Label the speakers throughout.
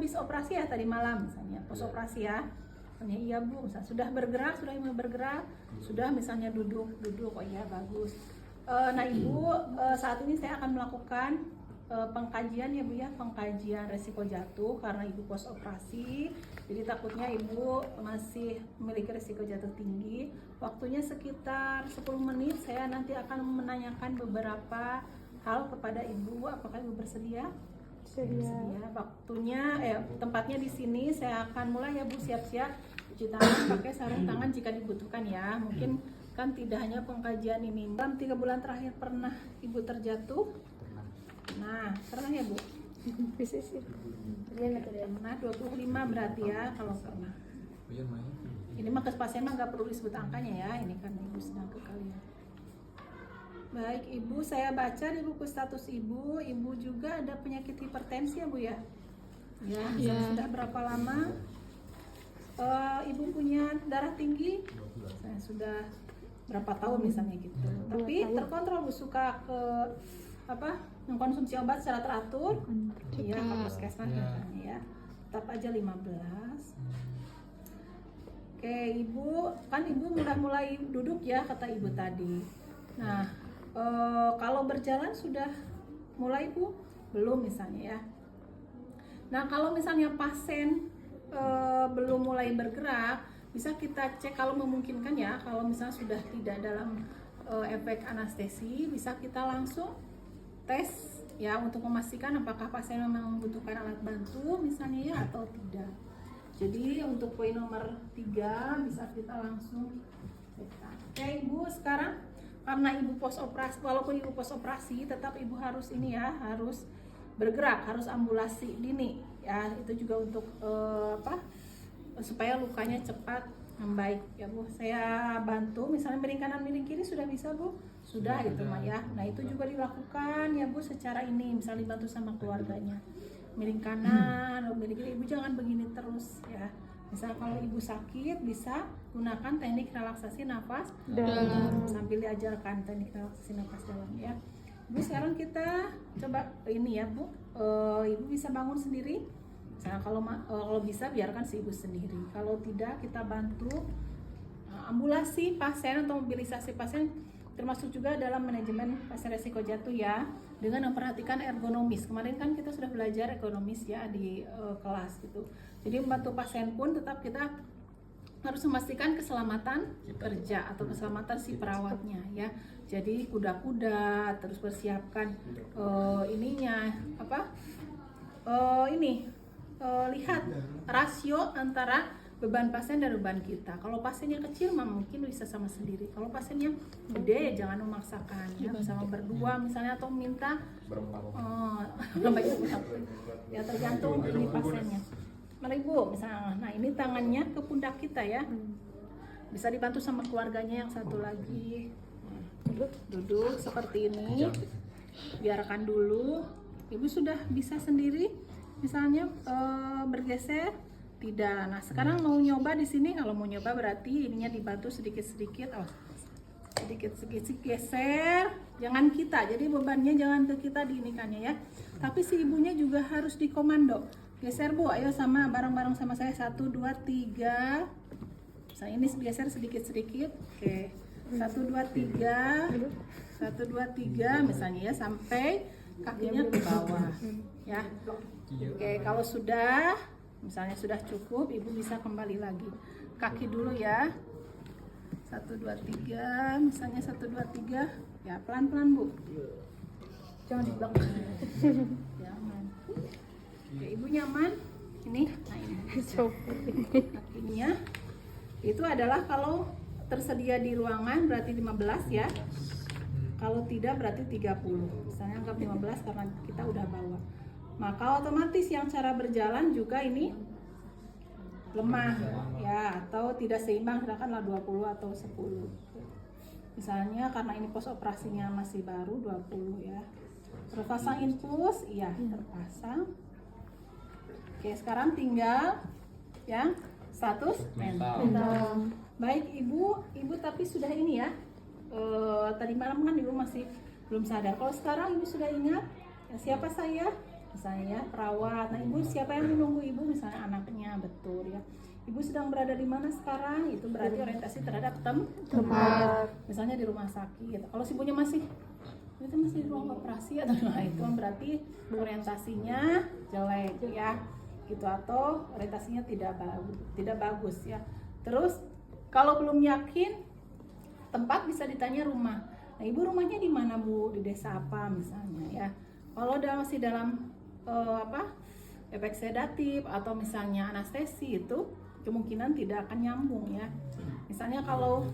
Speaker 1: habis operasi ya tadi malam misalnya, pos operasi ya. Misalnya iya Bu, misalnya sudah bergerak, sudah mulai bergerak, sudah misalnya duduk, oh iya bagus. Nah Ibu, saat ini saya akan melakukan pengkajian ya Bu ya, pengkajian resiko jatuh karena Ibu pos operasi. Jadi takutnya Ibu masih memiliki resiko jatuh tinggi. Waktunya sekitar 10 menit, saya nanti akan menanyakan beberapa hal kepada Ibu. Apakah Ibu bersedia? Bersedia. Waktunya, tempatnya di sini. Saya akan mulai ya Bu, siap-siap cuci tangan, pakai sarung tangan jika dibutuhkan ya. Mungkin kan tidak hanya pengkajian ini. Dalam 3 bulan terakhir pernah Ibu terjatuh? Nah, pernah ya Bu?
Speaker 2: Bisa sih.
Speaker 1: Pernah 25 berarti ya kalau pernah. Ini mah pasien mah nggak perlu disebut angkanya ya. Ini kan Ibu sedang ke kalian. Baik Ibu, saya baca di buku status Ibu. Ibu juga ada penyakit hipertensi ya Bu ya? Ya. Sudah berapa lama? Ibu punya darah tinggi? Saya sudah berapa tahun misalnya gitu. Tapi terkontrol Bu, suka ke mengkonsumsi obat secara teratur. Iya, ke puskesmas misalnya ya. Tetap aja 15. Oke, Ibu, kan Ibu udah mulai duduk ya kata Ibu tadi. Nah, kalau berjalan sudah mulai Bu? Belum misalnya ya. Nah, kalau misalnya pasien belum mulai bergerak, bisa kita cek kalau memungkinkan ya. Kalau misalnya sudah tidak dalam efek anestesi, bisa kita langsung tes ya untuk memastikan apakah pasien memang membutuhkan alat bantu misalnya ya atau tidak. Jadi untuk poin nomor 3 bisa kita langsung cek. Oke Ibu, sekarang karena Ibu pos operasi, walaupun Ibu pos operasi tetap Ibu harus ini ya, harus bergerak, harus ambulasi dini ya. Itu juga untuk supaya lukanya cepat membaik ya Bu. Saya bantu misalnya miring kanan miring kiri sudah bisa Bu? Sudah itu mah ya. Nah itu juga dilakukan ya Bu secara ini, misalnya dibantu sama keluarganya. Miring kanan, miring kiri, Ibu jangan begini terus ya. Misal kalau Ibu sakit bisa gunakan teknik relaksasi nafas dalam sambil diajarkan teknik relaksasi nafas dalam ya. Bu sekarang kita coba ini ya Bu, Ibu bisa bangun sendiri. Misalnya kalau bisa biarkan si Ibu sendiri. Kalau tidak kita bantu ambulasi pasien atau mobilisasi pasien, termasuk juga dalam manajemen pasien resiko jatuh ya, dengan memperhatikan ergonomis. Kemarin kan kita sudah belajar ergonomis ya di kelas gitu. Jadi membantu pasien pun tetap kita harus memastikan keselamatan kerja atau keselamatan si perawatnya ya. Jadi kuda-kuda terus persiapkan lihat rasio antara beban pasien dan beban kita. Kalau pasiennya kecil mah mungkin bisa sama sendiri. Kalau pasiennya gede ya jangan memaksakan ya, bersama berdua misalnya atau minta ya tergantung ini pasiennya. Mari Bu, misalnya, nah ini tangannya ke pundak kita ya, bisa dibantu sama keluarganya yang satu lagi. Duduk seperti ini, biarkan dulu. Ibu sudah bisa sendiri, misalnya bergeser. Tidak. Nah sekarang mau nyoba di sini. Kalau mau nyoba berarti ininya dibantu sedikit-sedikit. Sedikit-sedikit geser. Jangan kita. Jadi bebannya jangan ke kita diinikannya ya. Tapi si ibunya juga harus dikomando. Geser Bu. Ayo sama bareng-bareng sama saya. 1, 2, 3. Nah ini geser sedikit-sedikit. Oke. 1, 2, 3. 1, 2, 3 misalnya ya sampai kakinya ke bawah. Ya. Oke. Kalau sudah misalnya sudah cukup, Ibu bisa kembali lagi. Kaki dulu ya. 1, 2, 3. Misalnya 1, 2, 3. Ya, pelan-pelan Bu. Jangan di belakang. Jangan. Oke, Ibu nyaman? Ini. Nah, ini. Kakinya. Itu adalah kalau tersedia di ruangan berarti 15 ya. Kalau tidak berarti 30. Misalnya anggap 15 karena kita udah bawa. Maka otomatis yang cara berjalan juga ini lemah ya, atau tidak seimbang, sedangkan 20 atau 10 misalnya, karena ini pos operasinya masih baru 20 ya. Terpasang infus, iya terpasang. Oke sekarang tinggal yang status mental. Baik ibu tapi sudah ini ya, tadi malam kan Ibu masih belum sadar. Kalau sekarang Ibu sudah ingat ya, siapa saya? misalnya ya, perawat. Nah, ibu siapa yang menunggu ibu? Misalnya anaknya, betul ya. Ibu sedang berada di mana sekarang? Itu berarti orientasi terhadap tempat. Misalnya di rumah sakit. Kalau si ibunya masih itu masih di ruang operasi atau itu berarti orientasinya jelek ya. Gitu, atau orientasinya tidak bagus ya. Terus kalau belum yakin tempat, bisa ditanya rumah. Nah, ibu rumahnya di mana, Bu? Di desa apa misalnya ya. Kalau masih dalam efek sedatif atau misalnya anestesi, itu kemungkinan tidak akan nyambung ya. Misalnya kalau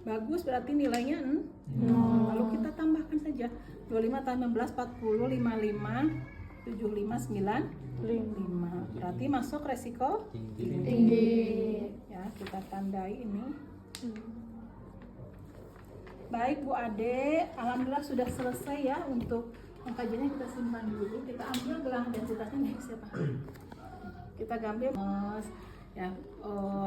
Speaker 1: bagus berarti nilainya 0. Lalu kita tambahkan saja 25 tambah 16 40 55 75 95. Berarti masuk resiko tinggi. Ya, kita tandai ini. Baik Bu Ade, alhamdulillah sudah selesai ya untuk kajiannya. Kita simpan dulu. Kita ambil gelang densitasnya nih, siapa? Kita ambil ya,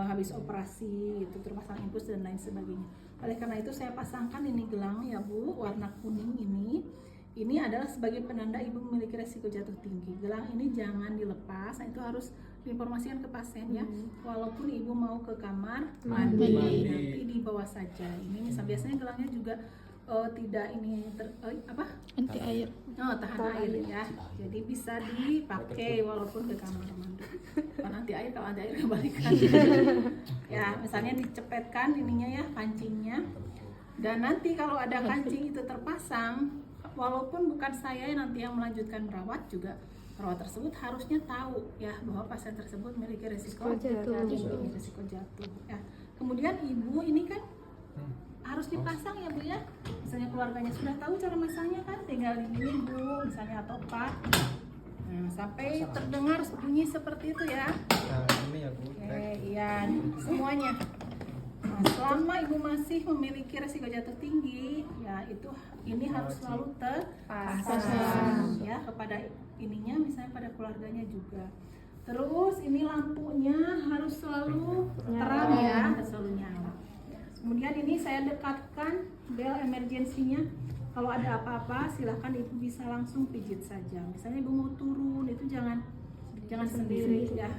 Speaker 1: habis operasi itu terpasang infus dan lain sebagainya. Oleh karena itu saya pasangkan ini gelang ya Bu, warna kuning ini. Ini adalah sebagai penanda ibu memiliki resiko jatuh tinggi. Gelang ini jangan dilepas. Nah, itu harus diinformasikan ke pasien ya. Walaupun ibu mau ke kamar mandi, nanti dibawa saja. Ini misal biasanya gelangnya juga tidak ini anti air. Tahan air ya. Jadi bisa dipakai walaupun ke kamar mandi. Kalau anti air, kalau anti air kembalikan. Ya, misalnya dicepetkan ininya ya, kancingnya. Dan nanti kalau ada kancing itu terpasang, walaupun bukan saya nanti yang melanjutkan merawat, juga perawat tersebut harusnya tahu ya bahwa pasien tersebut memiliki risiko jatuh ya. Kemudian ibu ini kan harus dipasang ya Bu ya. Misalnya keluarganya sudah tahu cara masangnya kan, tinggal ini Bu misalnya atau Pak. Nah, sampai terdengar bunyi seperti itu ya.
Speaker 2: Ini ya Bu.
Speaker 1: Oke, iya semuanya. Nah, selama ibu masih memiliki resiko jatuh tinggi, ya itu ini harus selalu terpasang ya kepada ininya, misalnya pada keluarganya juga. Terus ini lampunya harus selalu terang ya, selalu nyala. Kemudian ini saya dekatkan bel emergensinya. Kalau ada apa-apa silahkan ibu bisa langsung pijit saja. Misalnya ibu mau turun itu jangan sendiri ya.